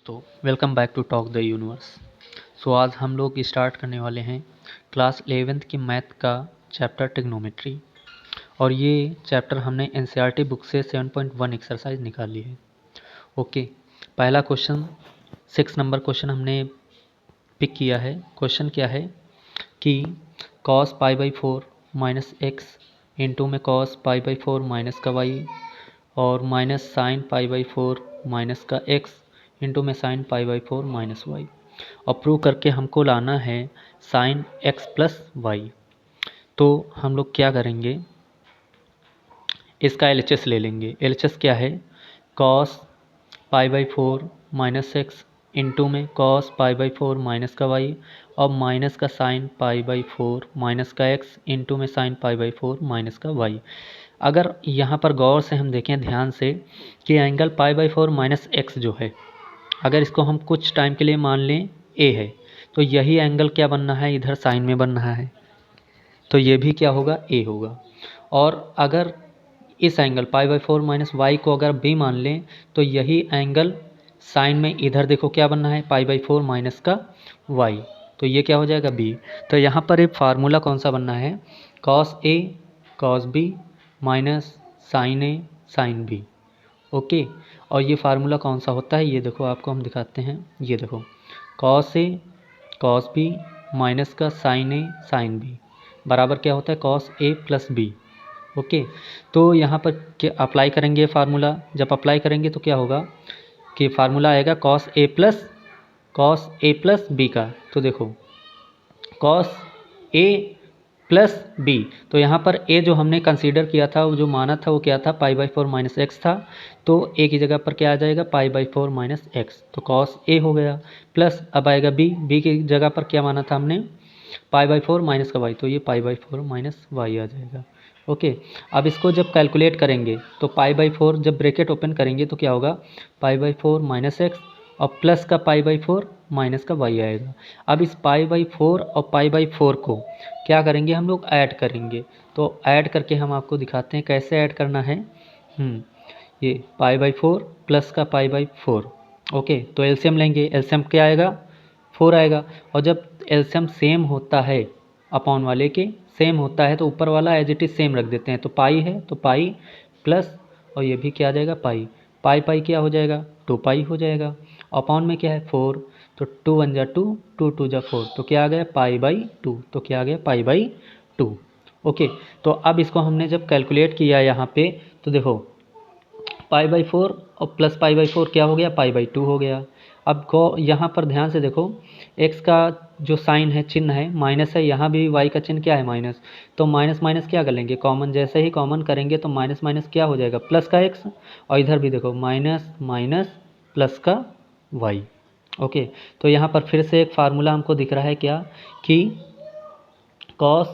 तो welcome back to talk the universe. आज हम लोग स्टार्ट करने वाले हैं क्लास 11th की मैथ का चैप्टर ट्रिग्नोमेट्री। और ये चैप्टर हमने एनसीईआरटी बुक से 7.1 एक्सरसाइज निकाल ली है। ओके, पहला क्वेश्चन 6 नंबर क्वेश्चन हमने पिक किया है। क्वेश्चन क्या है कि cos π/4 माइनस एक्स इंटू में cos π/4 माइनस का वाई और माइनस साइन π/4 माइनस का एक्स इंटू में साइन π/4 माइनस वाई। और प्रूव करके हमको लाना है साइन एक्स प्लस वाई। तो हम लोग क्या करेंगे, इसका LHS ले लेंगे। LHS क्या है, cos π/4 माइनस एक्स इंटू में cos π/4 माइनस का वाई और माइनस का साइन π/4 माइनस का एक्स इंटू में साइन π/4 माइनस का वाई। अगर यहाँ पर गौर से हम देखें ध्यान से कि एंगल π/4 माइनस एक्स जो है, अगर इसको हम कुछ टाइम के लिए मान लें ए है, तो यही एंगल क्या बनना है, इधर साइन में बन रहा है, तो ये भी क्या होगा, ए होगा। और अगर इस एंगल π/4 माइनस वाई को अगर बी मान लें, तो यही एंगल साइन में इधर देखो क्या बनना है, π/4 माइनस का वाई, तो ये क्या हो जाएगा, बी। तो यहाँ पर एक फार्मूला कौन सा बनना है, cos A cos B minus sine A sine B। Okay, और ये फार्मूला कौन सा होता है, ये देखो आपको हम दिखाते हैं। ये देखो cos A cos B minus का साइन A साइन B बराबर क्या होता है, cos A plus B। Okay, तो यहाँ पर क्या अप्लाई करेंगे फार्मूला, जब अप्लाई करेंगे तो क्या होगा कि फार्मूला आएगा cos A प्लस B का। तो देखो cos A प्लस B, तो यहाँ पर A जो हमने कंसीडर किया था, वो जो माना था वो क्या था, π/4 माइनस एक्स था। तो A की जगह पर क्या आ जाएगा, π/4 माइनस एक्स, तो cos A हो गया। प्लस अब आएगा B की जगह पर क्या माना था हमने, π/4 माइनस का वाई, तो ये π/4 माइनस वाई आ जाएगा। ओके, अब इसको जब कैलकुलेट करेंगे तो π/4 जब ब्रैकेट ओपन करेंगे तो क्या होगा, π/4 माइनस एक्स और प्लस का π/4 माइनस का वाई आएगा। अब इस π/4 और π/4 को क्या करेंगे, हम लोग ऐड करेंगे। तो ऐड करके हम आपको दिखाते हैं कैसे ऐड करना है। ये π/4 प्लस का π/4। ओके, तो एलसीएम लेंगे, एलसीएम क्या आएगा, 4 आएगा। और जब एलसीएम सेम होता है, अपॉन वाले के सेम होता है, तो ऊपर वाला एज इट इज सेम रख देते हैं। तो पाई है तो पाई प्लस, और ये भी क्या आ जाएगा, पाई पाई पाई क्या हो जाएगा, 2 पाई हो जाएगा। अपॉन में क्या है, 4, तो 2 1 जा 2, 2 2 जा 4, तो क्या आ गया, π/2, तो क्या आ गया, π/2। ओके, तो अब इसको हमने जब कैलकुलेट किया यहाँ पे, तो देखो π/4 और प्लस π/4 क्या हो गया, π/2 हो गया। अब को यहाँ पर ध्यान से देखो, x का जो साइन है, चिन्ह है, माइनस है, यहाँ भी y का चिन्ह क्या है, माइनस। तो माइनस माइनस क्या कर लेंगे, कॉमन, जैसे ही कॉमन करेंगे तो माइनस माइनस क्या हो जाएगा, प्लस का x, और इधर भी देखो माइनस माइनस प्लस का y। ओके, तो यहाँ पर फिर से एक फार्मूला हमको दिख रहा है क्या, कि cos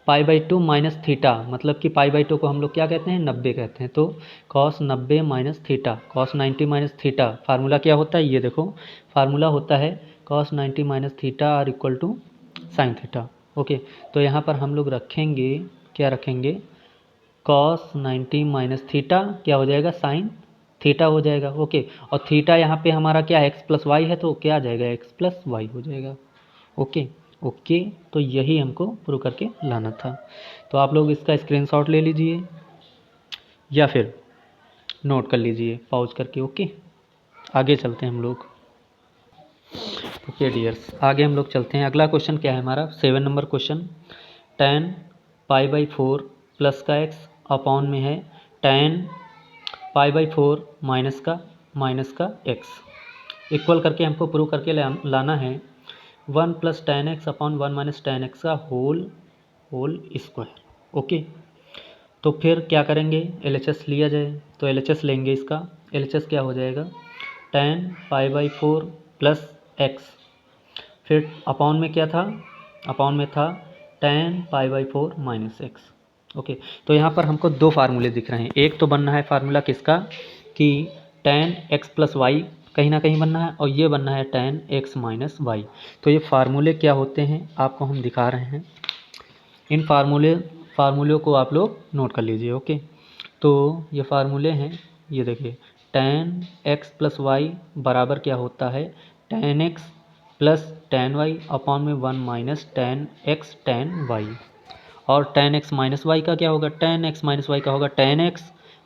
π/2 माइनस थीटा, मतलब कि π/2 को हम लोग क्या कहते हैं, 90 कहते हैं। तो cos 90 minus theta, cos 90 minus theta, formula क्या होता है, ये देखो फार्मूला होता है cos 90 minus theta are equal to sine theta. Okay, तो यहाँ पर हम लोग रखेंगे, क्या रखेंगे, cos 90 माइनस थीटा क्या हो जाएगा, साइन थीटा हो जाएगा। ओके, और थीटा यहाँ पे हमारा क्या है, एक्स प्लस वाई है, तो क्या आ जाएगा, एक्स प्लस वाई हो जाएगा। ओके ओके, तो यही हमको प्रूव करके लाना था। तो आप लोग इसका स्क्रीनशॉट ले लीजिए या फिर नोट कर लीजिए पॉज करके। ओके, आगे चलते हैं हम लोग। ओके डियर्स, आगे हम लोग चलते हैं। अगला क्वेश्चन क्या है हमारा, 7 नंबर क्वेश्चन, tan π/4 प्लस का x अपॉन में है tan π/4 माइनस का x, इक्वल करके हमको प्रूव करके लाना है 1 plus tan x upon 1 minus tan x का होल स्क्वायर। ओके, तो फिर क्या करेंगे, LHS लिया जाए, तो LHS लेंगे। इसका LHS क्या हो जाएगा, tan π/4 प्लस एक्स, फिर अपॉन में क्या था, अपॉन में था tan π/4 माइनस एक्स। ओके, तो यहाँ पर हमको दो फार्मूले दिख रहे हैं। एक तो बनना है फार्मूला किसका, कि tan x प्लस वाई कहीं ना कहीं बनना है, और ये बनना है tan x माइनस वाई। तो ये फार्मूले क्या होते हैं आपको हम दिखा रहे हैं, इन फार्मूलों को आप लोग नोट कर लीजिए। ओके, तो ये फार्मूले हैं, ये देखिए tan x प्लस वाई बराबर क्या होता है, tan x plus tan y upon में 1 minus tan x tan y। और tan x माइनस वाई का क्या होगा, tan x माइनस वाई का होगा tan x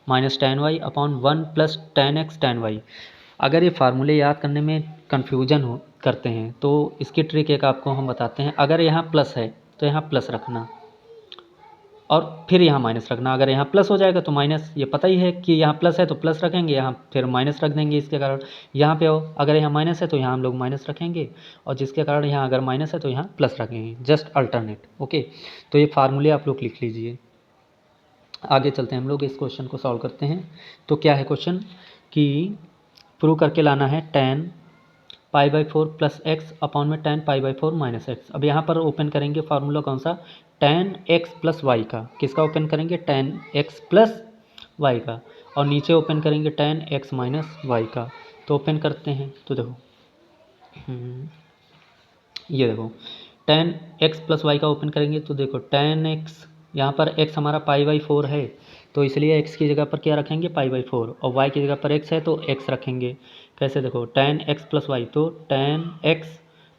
minus tan y upon 1 plus tan x tan y। अगर ये फार्मूले याद करने में कन्फ्यूजन हो करते हैं तो इसकी ट्रिक एक आपको हम बताते हैं। अगर यहाँ प्लस है तो यहाँ प्लस रखना और फिर यहाँ माइनस रखना। अगर यहाँ प्लस हो जाएगा तो माइनस, ये पता ही है कि यहाँ प्लस है तो प्लस रखेंगे, यहाँ फिर माइनस रख देंगे इसके कारण। यहाँ पे हो अगर यहाँ माइनस है तो यहाँ हम लोग माइनस रखेंगे, और जिसके कारण यहाँ अगर माइनस है तो यहाँ प्लस रखेंगे, जस्ट अल्टरनेट। ओके, तो ये फार्मूले आप लोग लिख लीजिए। आगे चलते हैं हम लोग, इस क्वेश्चन को सॉल्व करते हैं। तो क्या है क्वेश्चन कि प्रूव करके लाना है tan pi by 4 plus x upon में tan pi by 4 minus x. अब यहाँ पर ओपन करेंगे फार्मूला कौन सा, tan x प्लस वाई का। किसका ओपन करेंगे, tan x प्लस वाई का। और नीचे ओपन करेंगे tan x माइनस वाई का। तो ओपन करते हैं तो देखो ये देखो tan x प्लस वाई का ओपन करेंगे तो देखो tan x, यहाँ पर x हमारा पाई बाई 4 है तो इसलिए x की जगह पर क्या रखेंगे, पाई बाई 4, और y की जगह पर x है तो x रखेंगे। कैसे, देखो tan x प्लस वाई, तो tan x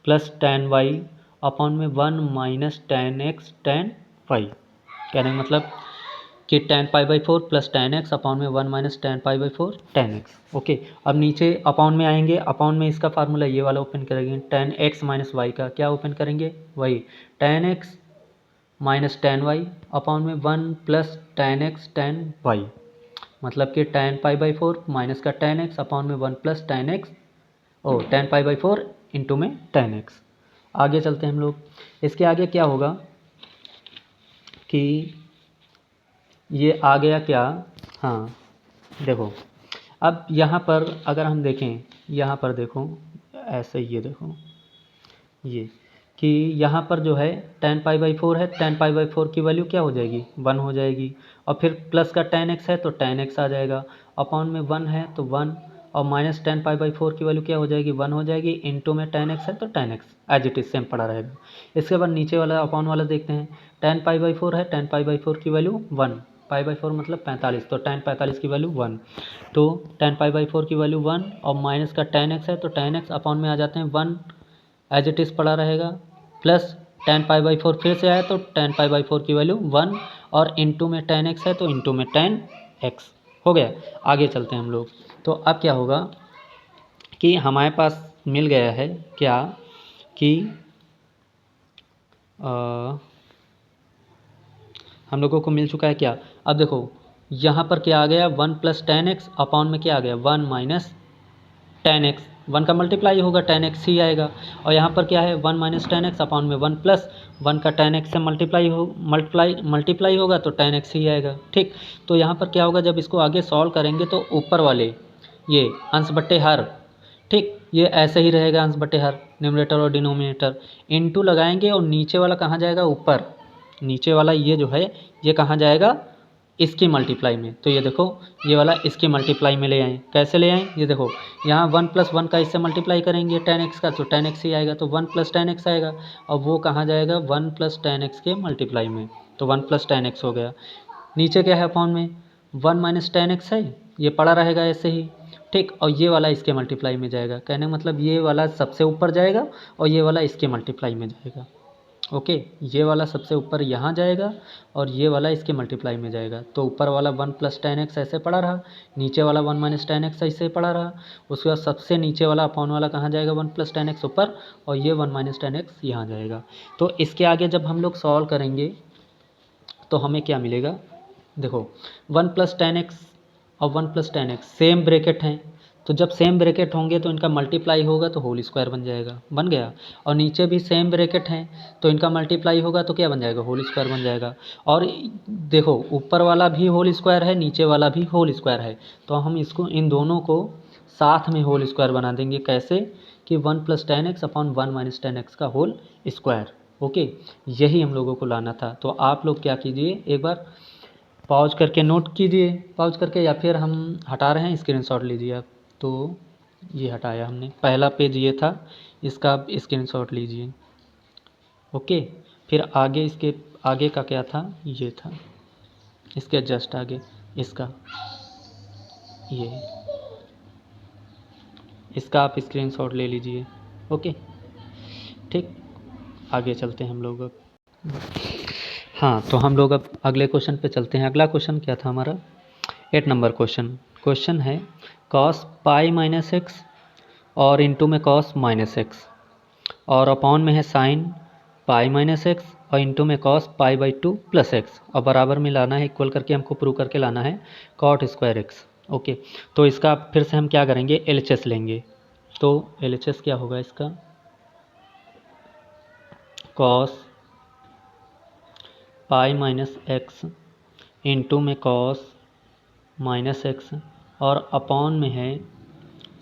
plus tan y upon में 1 minus tan x tan y। कहने का मतलब कि tan pi by 4 plus tan x upon में 1 minus tan pi by 4 tan x। Okay, अब नीचे अपॉन में आएंगे, अपॉन में इसका फार्मूला ये वाला ओपन करेंगे, tan x माइनस वाई का क्या ओपन करेंगे, वही tan x minus tan y upon में 1 plus tan x tan y। मतलब कि tan पाई बाई 4 माइनस का tan x अपॉन में 1 plus tan x tan pi by 4 into में tan x। आगे चलते हैं हम लोग, इसके आगे क्या होगा कि ये आ गया क्या, हाँ देखो अब यहाँ पर अगर हम देखें, यहाँ पर देखो ऐसे ये देखो ये कि यहाँ पर जो है tan पाई बाई 4 है, tan पाई बाई 4 की वैल्यू क्या हो जाएगी, 1 हो जाएगी। और फिर प्लस का tan x है तो tan x आ जाएगा, अपॉन में 1 है तो 1, और माइनस tan पाई बाई 4 की वैल्यू क्या हो जाएगी, 1 हो जाएगी, इंटू में tan x है तो tan x as it is same पड़ा रहेगा। इसके बाद नीचे वाला अपॉन वाला देखते हैं, tan पाई बाई 4 है, tan पाई बाई 4 की वैल्यू 1, पाई बाई 4 मतलब 45, तो tan 45 की वैल्यू 1, तो tan पाई बाई 4 की वैल्यू 1, और माइनस का tan x है तो tan x अपॉन में आ जाते हैं 1 एज इट इज़ पड़ा रहेगा, प्लस tan पाई बाई 4 फिर से आया तो tan पाई बाई 4 की वैल्यू 1, और इंटू में tan x है तो इंटू में tan x हो गया। आगे चलते हैं हम लोग, तो अब क्या होगा कि हमारे पास मिल गया है क्या कि हम लोगों को मिल चुका है क्या, अब देखो यहाँ पर क्या आ गया, 1 प्लस tan x अपॉन में क्या आ गया, 1 माइनस tan x, 1 का मल्टीप्लाई होगा tan x ही आएगा, और यहाँ पर क्या है 1 माइनस tan x अपॉन में 1 प्लस 1 का tan x से मल्टीप्लाई होगा तो tan x ही आएगा। ठीक, तो यहाँ पर क्या होगा, जब इसको आगे सॉल्व करेंगे तो ऊपर वाले ये अंश बट्टे हर, ठीक ये ऐसे ही रहेगा, अंश बट्टे हर न्यूमरेटर और डिनोमिनेटर, इनटू लगाएंगे और नीचे वाला कहाँ जाएगा, ऊपर, नीचे वाला ये जो है ये कहाँ जाएगा, इसकी मल्टीप्लाई में। तो ये देखो ये वाला इसकी मल्टीप्लाई में ले आए, कैसे ले आए, ये देखो यहाँ 1 प्लस 1 का इससे मल्टीप्लाई करेंगे tan x का तो tan x ही आएगा, तो 1 प्लस tan x आएगा, और वो कहाँ जाएगा 1 प्लस tan x के मल्टीप्लाई में, तो 1 प्लस tan x हो गया। नीचे क्या है अपॉन में 1 माइनस tan x है, ये पड़ा रहेगा ऐसे ही, ठीक, और ये वाला इसके मल्टीप्लाई में जाएगा, कहने का मतलब ये वाला सबसे ऊपर जाएगा और ये वाला इसके मल्टीप्लाई में जाएगा। ओके, ये वाला सबसे ऊपर यहाँ जाएगा और ये वाला इसके मल्टीप्लाई में जाएगा, तो ऊपर वाला 1 प्लस tan x ऐसे पड़ा रहा, नीचे वाला 1 माइनस tan x ऐसे पड़ा रहा, उसके बाद सबसे नीचे वाला अपॉन वाला कहाँ जाएगा, 1 प्लस tan x ऊपर, और ये 1 माइनस tan x यहाँ जाएगा। तो इसके आगे जब हम लोग सॉल्व करेंगे तो हमें क्या मिलेगा, देखो 1 प्लस tan x और 1 plus tan x same bracket हैं, तो जब सेम ब्रैकेट होंगे तो इनका मल्टीप्लाई होगा तो होल स्क्वायर बन जाएगा, बन गया, और नीचे भी सेम ब्रैकेट हैं तो इनका मल्टीप्लाई होगा तो क्या बन जाएगा, होल स्क्वायर बन जाएगा। और देखो ऊपर वाला भी होल स्क्वायर है, नीचे वाला भी होल स्क्वायर है, तो हम इसको इन दोनों को साथ में होल स्क्वायर बना देंगे, कैसे कि 1 plus tan x upon 1 minus tan x का होल स्क्वायर। ओके, यही हम लोगों को लाना था। तो आप लोग क्या कीजिए, एक बार पॉज करके नोट कीजिए, पॉज करके, या फिर हम हटा रहे हैं स्क्रीनशॉट लीजिए आप। तो ये हटाया हमने, पहला पेज ये था, इसका आप स्क्रीनशॉट लीजिए। ओके, फिर आगे इसके आगे का क्या था, ये था, इसके जस्ट आगे इसका ये, इसका आप स्क्रीनशॉट ले लीजिए। ओके, ठीक, आगे चलते हैं हम लोग अब। हाँ, तो हम लोग अब अगले क्वेश्चन पे चलते हैं। अगला क्वेश्चन क्या था हमारा? 8 नंबर क्वेश्चन है कॉस पाई माइनस एक्स और इंटू में कॉस माइनस एक्स और अपॉन में है साइन पाई माइनस एक्स और इंटू में cos pi by two plus X और बराबर में लाना है, इक्वल करके हमको प्रूव करके लाना है कॉट स्क्वायर एक्स। ओके, तो इसका फिर से हम क्या करेंगे, एलएचएस लेंगे। तो एलएचएस क्या होगा इसका? Cos pi minus x into में कॉस माइनस एक्स और अपॉन में है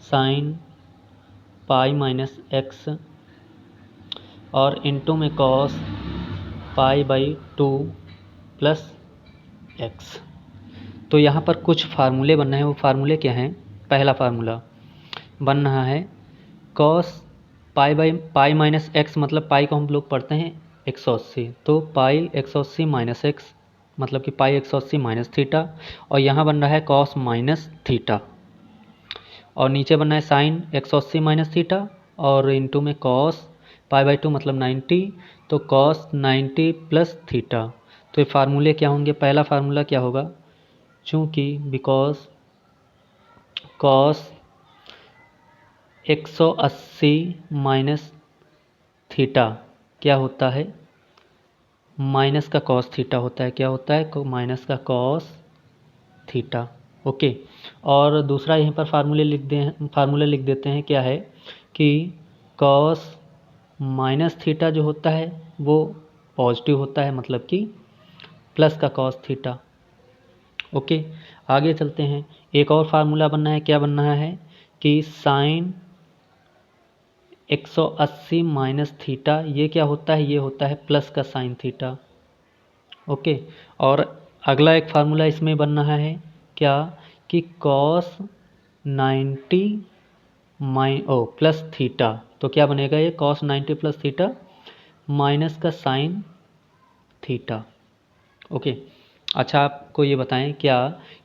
साइन पाई माइनस एक्स और इंटू में cos pi by two plus x. तो यहाँ पर कुछ फार्मूले बनना है। वो फार्मूले क्या हैं? पहला फार्मूला बन रहा है कॉस पाई माइनस एक्स, मतलब पाई को हम लोग पढ़ते हैं 180, तो पाई 180 माइनस एक्स मतलब कि पाई 180 माइनस थीटा, और यहाँ बन रहा है कॉस माइनस थीटा और नीचे बन रहा है साइन 180 माइनस थीटा और इंटू में कॉस पाई बाई टू मतलब 90, तो कॉस 90 प्लस थीटा। तो ये फार्मूले क्या होंगे? पहला फार्मूला क्या होगा? चूँकि बिकॉज कॉस 180 माइनस थीटा क्या होता है? माइनस का कॉस थीटा होता है। क्या होता है? माइनस का कॉस थीटा। ओके, और दूसरा यहीं पर फार्मूले लिख देते हैं। क्या है कि कॉस माइनस थीटा जो होता है वो पॉजिटिव होता है, मतलब कि प्लस का कॉस थीटा। ओके, आगे चलते हैं। एक और फार्मूला बनना है। क्या बनना है कि साइन 180 माइनस थीटा ये क्या होता है? ये होता है प्लस का साइन थीटा। ओके, और अगला एक फार्मूला इसमें बन रहा है क्या कि कॉस 90 प्लस थीटा, तो क्या बनेगा ये? कॉस 90 प्लस थीटा माइनस का साइन थीटा। ओके, अच्छा आपको ये बताएं क्या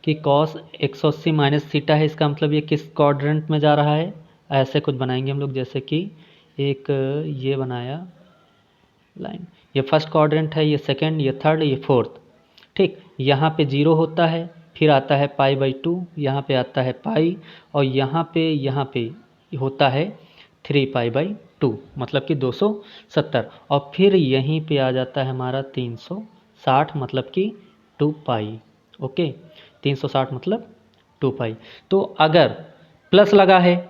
कि कॉस 180 माइनस थीटा है, इसका मतलब ये किस क्वाड्रेंट में जा रहा है? ऐसे कुछ बनाएंगे हम लोग, जैसे कि एक ये बनाया लाइन, ये फर्स्ट क्वाड्रेंट है, ये सेकंड, ये थर्ड, ये फोर्थ। ठीक, यहाँ पे 0 होता है, फिर आता है पाई बाई टू, यहाँ पे आता है पाई, और यहाँ पे होता है 3 पाई बाई टू मतलब कि 270, और फिर यहीं पे आ जाता है हमारा 360 मतलब कि 2 पाई। ओके, 360 मतलब 2 पाई। तो अगर प्लस लगा है,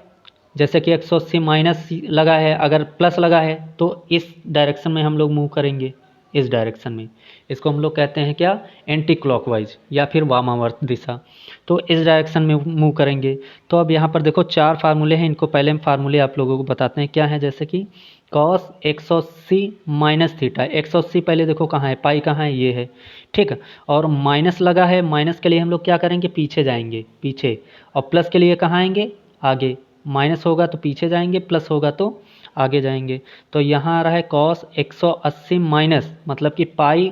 जैसे कि 180 माइनस लगा है, अगर प्लस लगा है तो इस डायरेक्शन में हम लोग मूव करेंगे, इस डायरेक्शन में। इसको हम लोग कहते हैं क्या? एंटी क्लॉकवाइज या फिर वामावर्त दिशा। तो इस डायरेक्शन में मूव करेंगे। तो अब यहाँ पर देखो 4 फार्मूले हैं, इनको पहले हम फार्मूले आप लोगों को बताते हैं क्या है। जैसे कि कॉस 180 माइनस थीटा, 180 पहले देखो कहाँ है, पाई कहाँ है, ये है। ठीक है, और माइनस लगा है, माइनस के लिए हम लोग क्या करेंगे? पीछे जाएंगे, पीछे, और प्लस के लिए कहाँ आएंगे? आगे। माइनस होगा तो पीछे जाएंगे, प्लस होगा तो आगे जाएंगे। तो यहाँ आ रहा है कॉस 180 माइनस मतलब कि पाई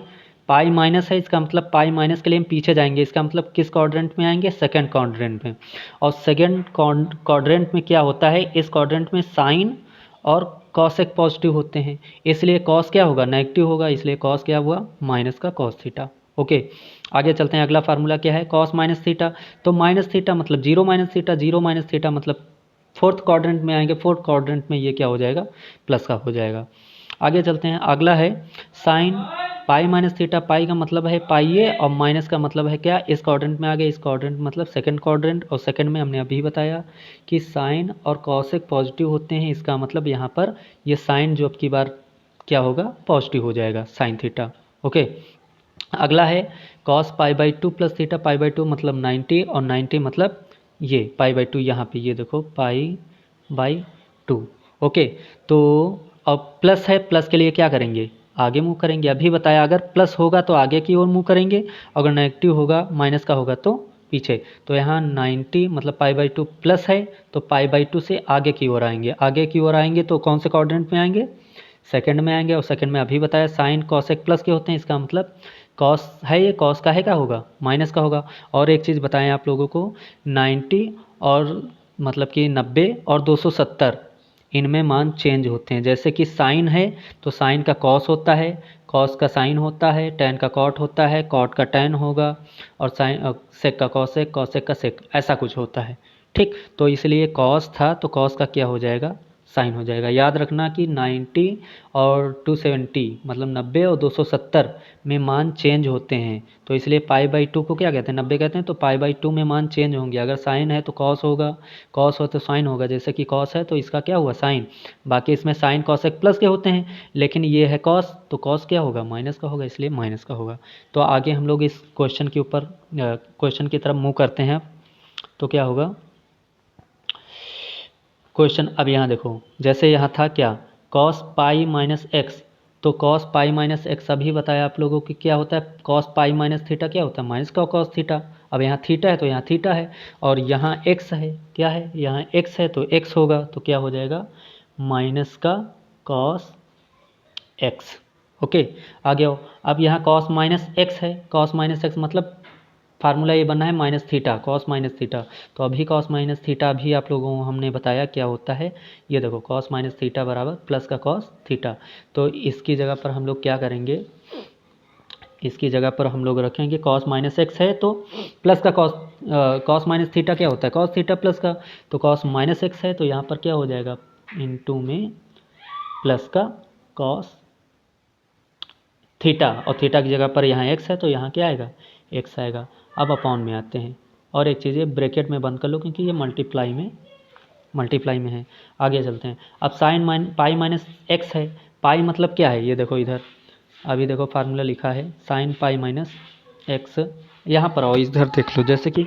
माइनस है, इसका मतलब पाई माइनस के लिए हम पीछे जाएंगे, इसका मतलब किस क्वाड्रेंट में आएंगे? सेकंड क्वाड्रेंट में। और सेकंड क्वाड्रेंट में क्या होता है? इस क्वाड्रेंट में साइन और कॉसेक पॉजिटिव होते हैं, इसलिए कॉस क्या होगा? नेगेटिव होगा, इसलिए कॉस क्या हुआ? माइनस का कॉस थीटा। ओके, आगे चलते हैं। अगला फार्मूला क्या है? कॉस माइनस थीटा, तो माइनस थीटा मतलब 0 माइनस थीटा, 0 माइनस थीटा मतलब फोर्थ क्वाड्रेंट में आएंगे, फोर्थ क्वाड्रेंट में ये क्या हो जाएगा? प्लस का हो जाएगा। आगे चलते हैं। अगला है साइन पाई माइनस थीटा, पाई का मतलब है पाई ए और माइनस का मतलब है क्या? इस क्वाड्रेंट में आ गए, इस क्वाड्रेंट मतलब सेकंड क्वाड्रेंट, और सेकंड में हमने अभी बताया कि साइन और कॉसेक पॉजिटिव होते हैं, इसका मतलब यहाँ पर ये साइन जो अब की बार क्या होगा? पॉजिटिव हो जाएगा, साइन थीटा। ओके, अगला है cos pi by two plus theta, pi by two मतलब 90 और 90 मतलब ये पाई बाई टू, यहाँ पे ये देखो पाई बाई टू। ओके, तो अब प्लस है, प्लस के लिए क्या करेंगे? आगे मूव करेंगे। अभी बताया अगर प्लस होगा तो आगे की ओर मूव करेंगे, अगर नेगेटिव होगा, माइनस का होगा तो पीछे। तो यहाँ 90 मतलब पाई बाई टू प्लस है, तो पाई बाई टू से आगे की ओर आएंगे, आगे की ओर आएंगे तो कौन से क्वाड्रेंट में आएंगे? सेकंड में आएंगे, और सेकंड में अभी बताया साइन कॉसेक प्लस के होते हैं, इसका मतलब कॉस है, ये कॉस का है क्या होगा? माइनस का होगा। और एक चीज़ बताएं आप लोगों को, 90 और मतलब कि 90 और 270 इनमें मान चेंज होते हैं। जैसे कि साइन है तो साइन का कॉस होता है, कॉस का साइन होता है, टैन का कॉट होता है, कॉट का टैन होगा, और साइन सेक का कॉसेक, कॉसेक का सेक, ऐसा कुछ होता है। ठीक, तो इसलिए कॉस था तो कॉस का क्या हो जाएगा, साइन हो जाएगा। याद रखना कि 90 और 270 मतलब 90 और 270 में मान चेंज होते हैं, तो इसलिए पाई बाई 2 को क्या कहते हैं, 90 कहते हैं, तो पाई बाई 2 में मान चेंज होंगे। अगर साइन है तो कॉस होगा, कॉस हो तो साइन होगा। जैसे कि कॉस है तो इसका क्या हुआ, साइन। बाकी इसमें साइन कॉसेक प्लस के होते हैं, लेकिन ये है कॉस तो कॉस क्या होगा, माइनस का होगा, इसलिए माइनस का होगा। तो आगे हम लोग इस क्वेश्चन के ऊपर क्वेश्चन की तरफ मूव करते हैं। तो क्या होगा क्वेश्चन, अब यहाँ देखो, जैसे यहाँ था क्या, कॉस पाई माइनस एक्स, तो कॉस पाई माइनस एक्स अभी बताया आप लोगों की क्या होता है, कॉस पाई माइनस थीटा क्या होता है, माइनस का कॉस थीटा। अब यहाँ थीटा है तो यहाँ थीटा है, और यहाँ एक्स है, क्या है, यहाँ एक्स है तो एक्स होगा, तो क्या हो जाएगा, माइनस का कॉस एक्स। ओके, आगे आओ। अब यहाँ कॉस माइनस एक्स है, कॉस माइनस एक्स मतलब फार्मूला ये बना है minus theta, cos minus theta. तो अभी कॉस माइनस थीटा भी आप लोगों को हमने बताया क्या होता है। ये देखो कॉस माइनस थीटा बराबर प्लस का कॉस थीटा। तो इसकी जगह पर हम लोग क्या करेंगे, इसकी जगह पर हम लोग रखेंगे कॉस माइनस एक्स है तो प्लस का कॉस, कॉस माइनस थीटा क्या होता है, कॉस थीटा प्लस का, तो कॉस माइनस एक्स है तो यहाँ पर क्या हो जाएगा, इनटू में प्लस का कॉस थीटा, और थीटा की जगह पर यहाँ एक्स है तो यहाँ क्या आएगा, एक्स आएगा। अब अपॉन में आते हैं, और एक चीज़ ये ब्रैकेट में बंद कर लो क्योंकि ये मल्टीप्लाई में है। आगे चलते हैं। अब साइन पाई माइनस एक्स है, पाई मतलब क्या है, ये देखो इधर, अभी देखो फार्मूला लिखा है साइन पाई माइनस एक्स। यहाँ पर आओ, इधर देख लो, जैसे कि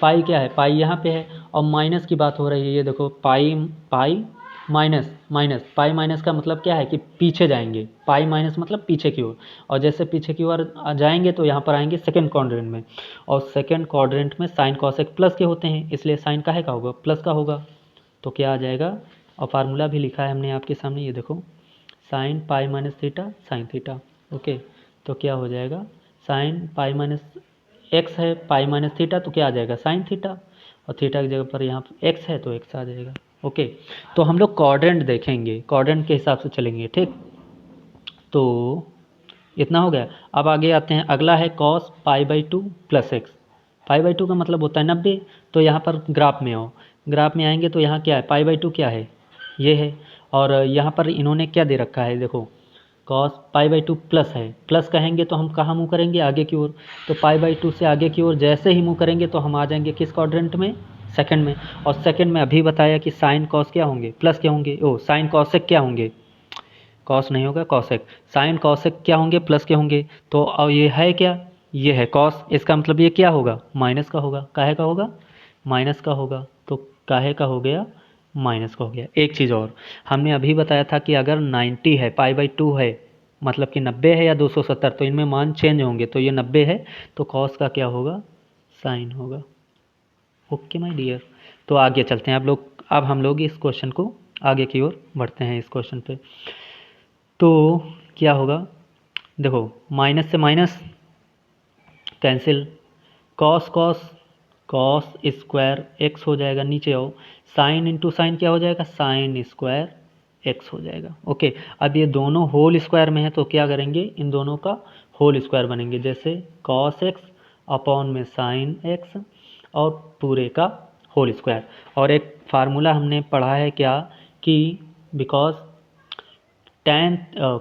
पाई क्या है, पाई यहाँ पे है, और माइनस की बात हो रही है। ये देखो pi pi minus minus, pi minus का मतलब क्या है कि पीछे जाएंगे, पाई माइनस मतलब पीछे की ओर, और जैसे पीछे की ओर जाएंगे तो यहाँ पर आएंगे सेकंड क्वाड्रेंट में, और सेकंड क्वाड्रेंट में साइन कॉसेक प्लस के होते हैं, इसलिए साइन काहे का होगा, प्लस का होगा। तो क्या आ जाएगा, और फार्मूला भी लिखा है हमने आपके सामने, ये देखो sine pi minus theta sine theta. Okay, तो क्या हो जाएगा, साइन पाई माइनस एक्स है, पाई माइनस थीटा तो क्या आ जाएगा, साइन थीटा, और थीटा की जगह पर यहाँ एक्स है तो एक्स आ जाएगा। ओके, तो हम लोग क्वाड्रेंट देखेंगे, क्वाड्रेंट के हिसाब से चलेंगे। ठीक, तो इतना हो गया। अब आगे आते हैं, अगला है cos pi by 2 plus x. Pi by 2 का मतलब होता है 90। तो यहाँ पर ग्राफ में आओ, ग्राफ में आएंगे तो यहाँ क्या है, पाई बाई 2 क्या है, ये है, और यहाँ पर इन्होंने क्या दे रखा है, देखो कॉस पाई बाई 2 प्लस है, प्लस कहेंगे तो हम कहाँ मूव करेंगे, आगे की ओर। तो पाई बाई 2 से आगे की ओर जैसे ही मूव करेंगे तो हम आ जाएंगे किस क्वाड्रेंट में, सेकंड में। और सेकंड में अभी बताया कि साइन कॉस क्या होंगे, प्लस क्या होंगे, ओ साइन कॉसेक क्या होंगे, कॉस नहीं होगा कॉसेक, साइन कॉसेक क्या होंगे, प्लस के होंगे। तो अब ये है क्या, ये है कॉस, इसका मतलब ये क्या होगा, माइनस का होगा, काहे का होगा, माइनस का होगा। तो काहे का हो गया, माइनस का हो गया। एक चीज़ और, हमने अभी बताया था कि अगर 90 है, पाई बाई 2 है, मतलब कि 90 है या 270, तो इनमें मान चेंज होंगे। तो ये 90 है तो कॉस का क्या होगा, साइन होगा। ओके माय डियर, तो आगे चलते हैं। अब हम लोग इस क्वेश्चन को आगे की ओर बढ़ते हैं, इस क्वेश्चन पे। तो क्या होगा, देखो माइनस से minus cancel, cos cos cos square x हो जाएगा, नीचे आओ, साइन इंटू साइन क्या हो जाएगा, साइन स्क्वायर एक्स हो जाएगा। ओके, अब ये दोनों होल स्क्वायर में है तो क्या करेंगे, इन दोनों का होल स्क्वायर बनेंगे, जैसे कॉस एक्स अपॉन में साइन एक्स, और पूरे का होल स्क्वायर। और एक फार्मूला हमने पढ़ा है क्या, कि बिकॉज टेन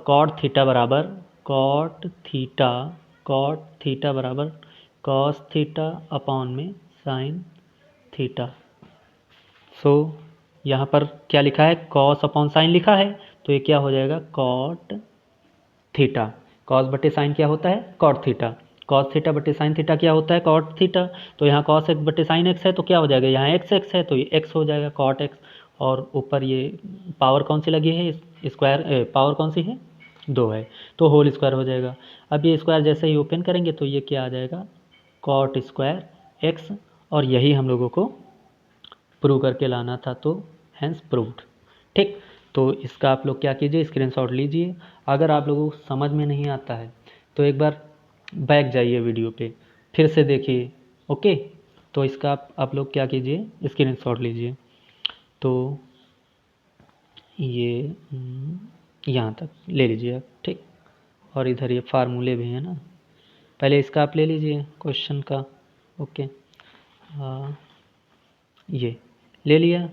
कॉट थीटा बराबर कॉट थीटा बराबर कॉस थीटा अपॉन में साइन थीटा। सो यहाँ पर क्या लिखा है, कॉस अपॉन साइन लिखा है, तो ये क्या हो जाएगा, कॉट थीटा। कॉस बटे साइन क्या होता है, कॉट थीटा। कॉस थीटा बटे साइन थीटा क्या होता है, कॉट थीटा। तो यहाँ कॉस एक्स बटे साइन एक्स है तो क्या हो जाएगा, यहाँ एक्स एक्स है तो ये एक्स हो जाएगा, कॉट एक्स। और ऊपर ये पावर कौन सी लगी है, स्क्वायर पावर कौन सी है, 2 है, तो होल स्क्वायर हो जाएगा। अब ये स्क्वायर जैसे ही ओपन करेंगे तो ये क्या आ जाएगा, कॉट स्क्वायर एक्स। और यही हम लोगों को प्रूव करके लाना था, तो हैंस प्रूव्ड। ठीक, तो इसका आप लोग क्या कीजिए, स्क्रीनशॉट लीजिए। अगर आप लोगों को समझ में नहीं आता है तो एक बार बैक जाइए वीडियो पे, फिर से देखिए। ओके, तो इसका आप लोग क्या कीजिए, स्क्रीनशॉट लीजिए। तो ये यहाँ तक ले लीजिए आप, ठीक। और इधर ये फार्मूले भी हैं ना, पहले इसका आप ले लीजिए क्वेश्चन का, ओके। ये ले लिया,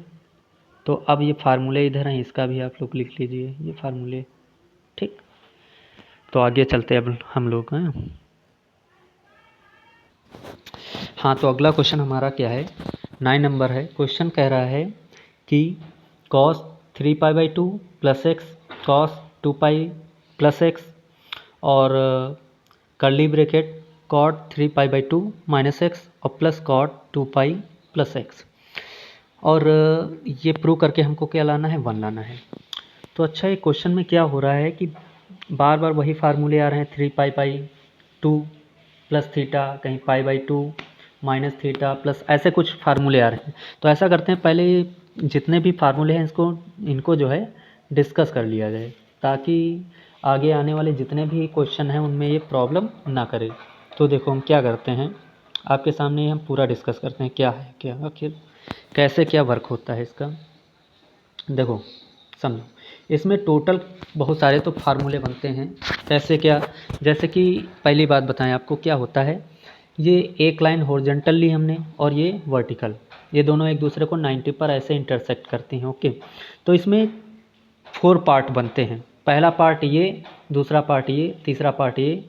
तो अब ये फार्मूले इधर हैं, इसका भी आप लोग लिख लीजिए ये फार्मूले, ठीक। तो आगे चलते हैं अब हम लोग हैं। हाँ, तो अगला क्वेश्चन हमारा क्या है, 9 नंबर है। क्वेश्चन कह रहा है कि cos 3π/2 plus X cos 2π plus X और curly bracket cot 3π/2 minus X और प्लस cot 2π प्लस एक्स, और ये प्रूव करके हमको क्या लाना है, 1 लाना है। तो अच्छा, ये क्वेश्चन में क्या हो रहा है कि बार बार वही फार्मूले आ रहे हैं, 3π/2 प्लस थीटा, कहीं π/2 माइनस थीटा प्लस, ऐसे कुछ फार्मूले आ रहे हैं। तो ऐसा करते हैं, पहले जितने भी फार्मूले हैं इनको जो है डिस्कस कर लिया जाए, ताकि आगे आने वाले जितने भी क्वेश्चन हैं उनमें ये प्रॉब्लम ना करे। तो देखो हम क्या करते हैं, आपके सामने हम पूरा डिस्कस करते हैं क्या है, क्या आखिर कैसे क्या वर्क होता है इसका। देखो समझो, इसमें टोटल बहुत सारे तो फार्मूले बनते हैं। कैसे क्या, जैसे कि पहली बात बताएं आपको क्या होता है, ये एक लाइन हॉरिजॉन्टल ली हमने और ये वर्टिकल, ये दोनों एक दूसरे को 90 पर ऐसे इंटरसेक्ट करती हैं, ओके। तो इसमें 4 पार्ट बनते हैं, पहला पार्ट ये, दूसरा पार्ट ये, तीसरा पार्ट ये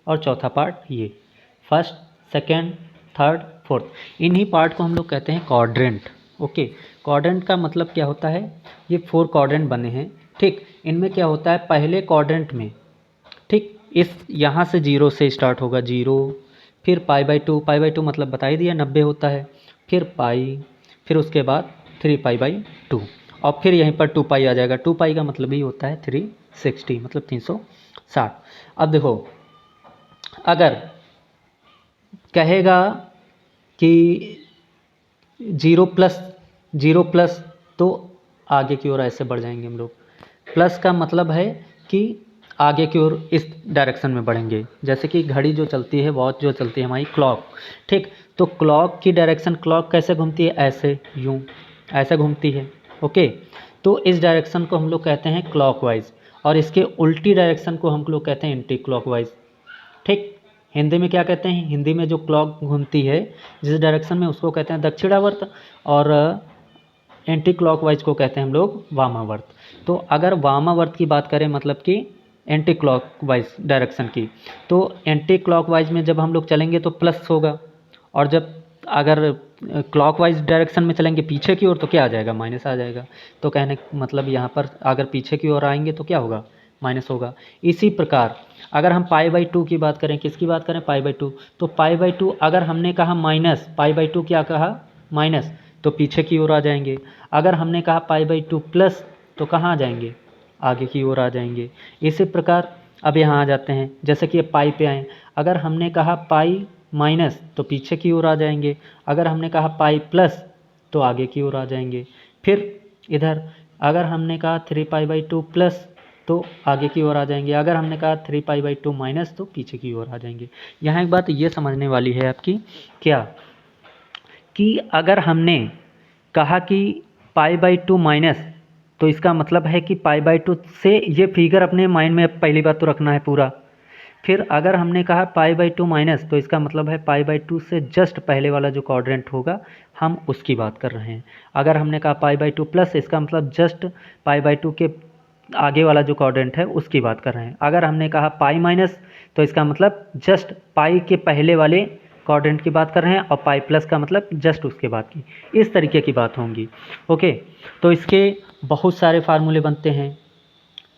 और चौथा पार्ट ये। फर्स्ट, सेकेंड, थर्ड, फोर्थ, इन्हीं पार्ट को हम लोग कहते हैं क्वाड्रेंट, ओके। क्वाड्रेंट का मतलब क्या होता है, ये 4 क्वाड्रेंट बने हैं, ठीक। इनमें क्या होता है, पहले क्वाड्रेंट में, ठीक, इस यहाँ से 0 से स्टार्ट होगा, 0, फिर π/2 मतलब बता ही दिया 90 होता है, फिर पाई, फिर उसके बाद 3π/2 और फिर यहीं पर 2π आ जाएगा। 2π का मतलब ही होता है 360, मतलब 360। अब देखो, अगर कहेगा कि 0 प्लस, तो आगे की ओर ऐसे बढ़ जाएंगे हम लोग। प्लस का मतलब है कि आगे की ओर इस डायरेक्शन में बढ़ेंगे, जैसे कि घड़ी जो चलती है, वॉच जो चलती है हमारी, क्लॉक, ठीक। तो क्लॉक की डायरेक्शन, क्लॉक कैसे घूमती है, ऐसे, यूँ ऐसे घूमती है, ओके। तो इस डायरेक्शन को हम लोग कहते हैं क्लॉकवाइज, और इसके उल्टी डायरेक्शन को हम लोग कहते हैं एंटी क्लॉकवाइज, ठीक। हिंदी में क्या कहते हैं, हिंदी में जो क्लॉक घूमती है जिस डायरेक्शन में, उसको कहते हैं दक्षिणावर्त, और एंटी क्लॉकवाइज को कहते हैं हम लोग वामावर्त। तो अगर वामावर्त की बात करें, मतलब कि एंटी क्लॉकवाइज डायरेक्शन की, तो एंटी क्लॉकवाइज में जब हम लोग चलेंगे तो प्लस होगा, और जब अगर क्लॉकवाइज डायरेक्शन में चलेंगे पीछे की ओर तो क्या आ जाएगा, माइनस आ जाएगा। तो कहने मतलब यहाँ पर अगर पीछे की ओर आएंगे तो क्या होगा, माइनस होगा। इसी प्रकार अगर हम π/2 की बात करें, किसकी बात करें, π/2, तो π/2 अगर हमने कहा माइनस, π/2 क्या कहा, माइनस, तो पीछे की ओर आ जाएंगे। अगर हमने कहा π/2 प्लस, तो कहाँ आ जाएंगे, आगे की ओर आ जाएंगे। इसी प्रकार अब यहाँ आ जाते हैं, जैसे कि पाई पे आए, अगर हमने कहा पाई माइनस तो पीछे की ओर आ जाएंगे, अगर हमने कहा पाई प्लस तो आगे की ओर आ जाएंगे। फिर इधर अगर हमने कहा 3π/2 प्लस तो आगे की ओर आ जाएंगे, अगर हमने कहा 3π/2 माइनस तो पीछे की ओर आ जाएंगे। यहाँ एक बात ये समझने वाली है आपकी, क्या कि अगर हमने कहा कि π/2 माइनस, तो इसका मतलब है कि π/2 से, ये फिगर अपने माइंड में पहली बात तो रखना है पूरा। फिर अगर हमने कहा π/2 माइनस, तो इसका मतलब है π/2 से जस्ट पहले वाला जो क्वाड्रेंट होगा हम उसकी बात कर रहे हैं। अगर हमने कहा π/2 प्लस, इसका मतलब जस्ट π/2 के आगे वाला जो क्वाड्रेंट है उसकी बात कर रहे हैं। अगर हमने कहा पाई माइनस, तो इसका मतलब जस्ट पाई के पहले वाले क्वाड्रेंट की बात कर रहे हैं, और पाई प्लस का मतलब जस्ट उसके बाद की, इस तरीके की बात होंगी, ओके। तो इसके बहुत सारे फार्मूले बनते हैं,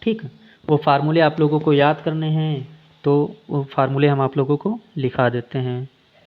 ठीक। वो फार्मूले आप लोगों को याद करने हैं, तो वो फार्मूले हम आप लोगों को लिखा देते हैं।